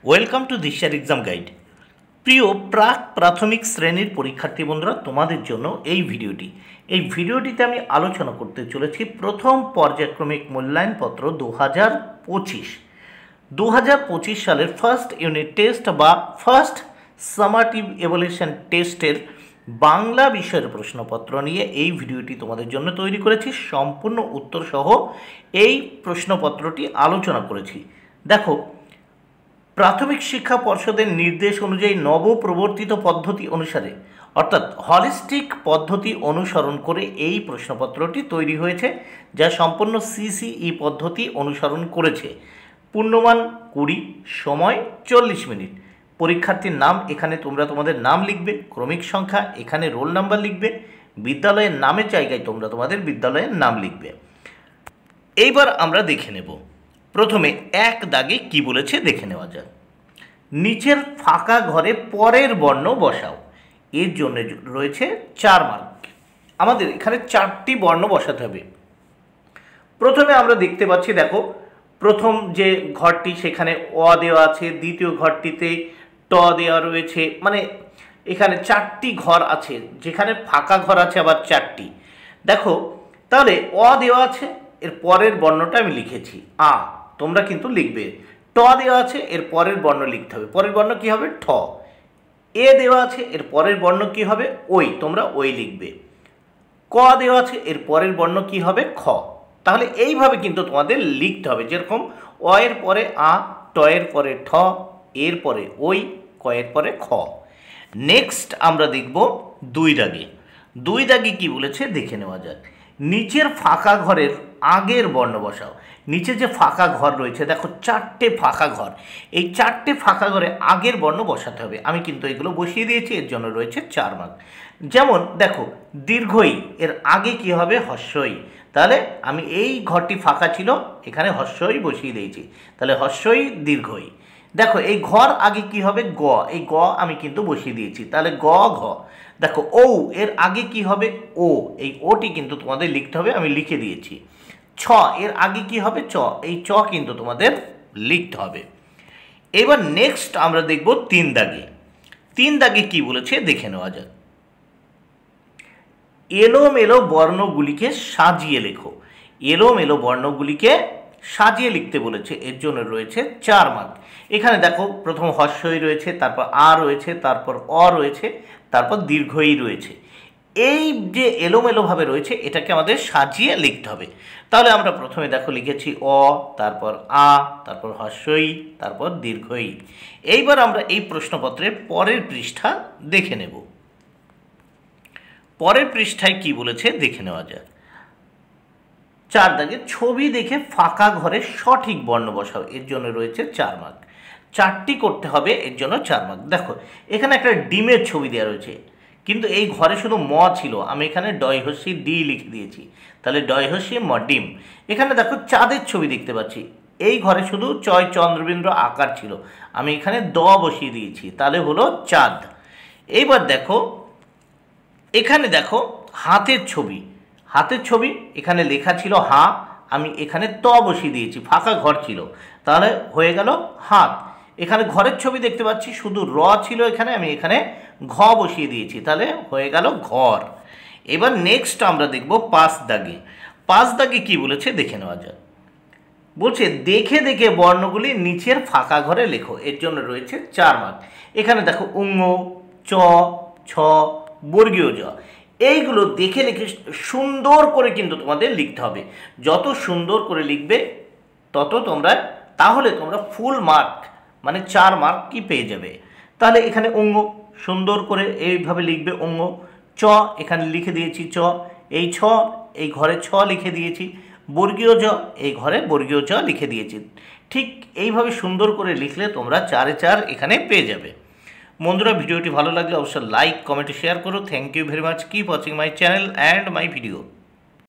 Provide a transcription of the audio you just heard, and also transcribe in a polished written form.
Welcome to দিশার exam guide. প্রিয় প্রাক প্রাথমিক শ্রেণীর পরীক্ষার্থী বন্ধুরা, তোমাদের জন্য এই ভিডিওটিতে আমি আলোচনা করতে চলেছি প্রথম পর্যায়ক্রমিক মূল্যায়নপত্র 2025 সালের ফার্স্ট ইউনিট টেস্ট বা ফার্স্ট সামাটিভ এভালুয়েশন টেস্টের বাংলা বিষয়ের প্রশ্নপত্র নিয়ে এই ভিডিওটি তোমাদের জন্য তৈরি করেছি। সম্পূর্ণ উত্তর সহ এই প্রশ্নপত্রটি আলোচনা করেছি। দেখো, প্রাথমিক শিক্ষা পর্ষদের নির্দেশ অনুযায়ী নবপ্রবর্তিত পদ্ধতি অনুসারে অর্থাৎ হলিস্টিক পদ্ধতি অনুসরণ করে এই প্রশ্নপত্রটি তৈরি হয়েছে, যা সম্পূর্ণ সিসিই পদ্ধতি অনুসরণ করেছে। পূর্ণমান 20, সময় 40 মিনিট। পরীক্ষার্থীর নাম এখানে তোমরা তোমাদের নাম লিখবে, ক্রমিক সংখ্যা এখানে রোল নাম্বার লিখবে, বিদ্যালয়ের নামের জায়গায় তোমরা তোমাদের বিদ্যালয়ের নাম লিখবে। এইবার আমরা দেখে নেব প্রথমে এক দাগে কি বলেছে দেখে নেওয়া যাক। নিচের ফাঁকা ঘরে পরের বর্ণ বসাও। এর জন্য রয়েছে 4 মার্ক। আমাদের এখানে 4টি বর্ণ বসাতে হবে। প্রথমে আমরা দেখতে পাচ্ছি, দেখো প্রথম যে ঘরটি সেখানে অ দেওয়া আছে, দ্বিতীয় ঘরটিতে ট দেওয়া রয়েছে, মানে এখানে 4টি ঘর আছে, যেখানে ফাঁকা ঘর আছে আবার 4টি। দেখো তাহলে অ দেওয়া আছে, এর পরের বর্ণটা আমি লিখেছি আ, তোমরা কিন্তু লিখবে। ট দেওয়া আছে, এর পরের বর্ণ লিখতে হবে, পরের বর্ণ কি হবে ঠ। এ দেওয়া আছে, এর পরের বর্ণ কি হবে ওই, তোমরা ওই লিখবে। ক দেওয়া আছে, এর পরের বর্ণ কি হবে খ। তাহলে এইভাবে কিন্তু তোমাদের লিখতে হবে, যেরকম অ এর পরে আ, ট এর পরে ঠ, এর পরে ওই, ক এর পরে খ। নেক্সট আমরা দেখব 2 দাগে। 2 দাগে কি বলেছে দেখে নেওয়া যাক। নিচের ফাঁকা ঘরের আগের বর্ণ বসাও। নিচে যে ফাঁকা ঘর রয়েছে, দেখো 4টে ফাঁকা ঘর, এই 4টে ফাঁকা ঘরে আগের বর্ণ বসাতে হবে। আমি কিন্তু এগুলো বসিয়ে দিয়েছি, এর জন্য রয়েছে 4 মার্ক। যেমন দেখো দীর্ঘই, এর আগে কি হবে হস্যই, তাহলে আমি এই ঘরটি ফাঁকা ছিল, এখানে হস্যই বসিয়ে দিয়েছি, তাহলে হস্যই দীর্ঘই। দেখো এই ঘর আগে কি হবে গ, এই গ আমি কিন্তু বসিয়ে দিয়েছি, তাহলে গ ঘ। দেখো ও, এর আগে কি হবে ও, এই ওটি কিন্তু তোমাদের লিখতে হবে, আমি লিখে দিয়েছি। ছ, এর আগে কি হবে চ, এই চ কিন্তু তোমাদের লিখতে হবে। এবার নেক্সট আমরা দেখব 3 দাগে। 3 দাগে কি বলেছে দেখে নেওয়া যাক। এলোমেলো বর্ণগুলিকে সাজিয়ে লেখো। এলোমেলো বর্ণগুলিকে সাজিয়ে লিখতে বলেছে, এর জন্য রয়েছে 4 মার্ক। এখানে দেখো প্রথম হস্যই রয়েছে, তারপর আ রয়েছে, তারপর অ রয়েছে, তারপর দীর্ঘই রয়েছে। এই যে এলোমেলোভাবে রয়েছে, এটাকে আমাদের সাজিয়ে লিখতে হবে। তাহলে আমরা প্রথমে দেখো লিখেছি অ, তারপর আ, তারপর হস্যই, তারপর দীর্ঘই। এইবার আমরা এই প্রশ্নপত্রের পরের পৃষ্ঠা দেখে নেব। পরের পৃষ্ঠায় কি বলেছে দেখে নেওয়া যায়। 4 দাগে ছবি দেখে ফাঁকা ঘরে সঠিক বর্ণ বসাও, এর জন্য রয়েছে 4 মার্ক। 4টি করতে হবে, এর জন্য 4 মার্ক। দেখো এখানে একটা ডিমের ছবি দেওয়া রয়েছে, কিন্তু এই ঘরে শুধু ম ছিল, আমি এখানে ডয়হস্যি ডি লিখে দিয়েছি, তাহলে ডয়হস্যি ম ডিম। এখানে দেখো চাঁদের ছবি দেখতে পাচ্ছি, এই ঘরে শুধু চয় চন্দ্রবিন্দু আকার ছিল, আমি এখানে দ বসিয়ে দিয়েছি, তাহলে হলো চাঁদ। এইবার দেখো এখানে দেখো হাতের ছবি, হাতের ছবি এখানে লেখা ছিল হা, আমি এখানে ত বসিয়ে দিয়েছি, ফাঁকা ঘর ছিল, তাহলে হয়ে গেল হাত। এখানে ঘরের ছবি দেখতে পাচ্ছি, শুধু র ছিল এখানে, আমি এখানে ঘ বসিয়ে দিয়েছি, তাহলে হয়ে গেল ঘর। এবার নেক্সট আমরা দেখব 5 দাগে। 5 দাগে কি বলেছে দেখে নেওয়া যাক। বলছে দেখে দেখে বর্ণগুলি নিচের ফাঁকা ঘরে লেখো, এর জন্য রয়েছে 4 মার্ক। এখানে দেখো উঙ্গ, চ, ছ, বর্গীয় জ, এইগুলো দেখে লিখে সুন্দর করে কিন্তু তোমাদের লিখতে হবে। যত সুন্দর করে লিখবে তত তোমরা, তাহলে তোমরা ফুল মার্ক মানে 4 মার্ক কি পেয়ে যাবে। তাহলে এখানে অঙ্গ সুন্দর করে এইভাবে লিখবে অঙ্গ। চ এখানে লিখে দিয়েছি চ, এই ছ এই ঘরে ছ লিখে দিয়েছি, বর্গীয় জ এই ঘরে বর্গীয় জ লিখে দিয়েছি। ঠিক এইভাবে সুন্দর করে লিখলে তোমরা 4-এ 4 এখানে পেয়ে যাবে। বন্ধুরা, ভিডিওটি ভালো লাগলে অবশ্যই লাইক, কমেন্ট, শেয়ার করো। Thank you very much. Keep watching my channel and my video.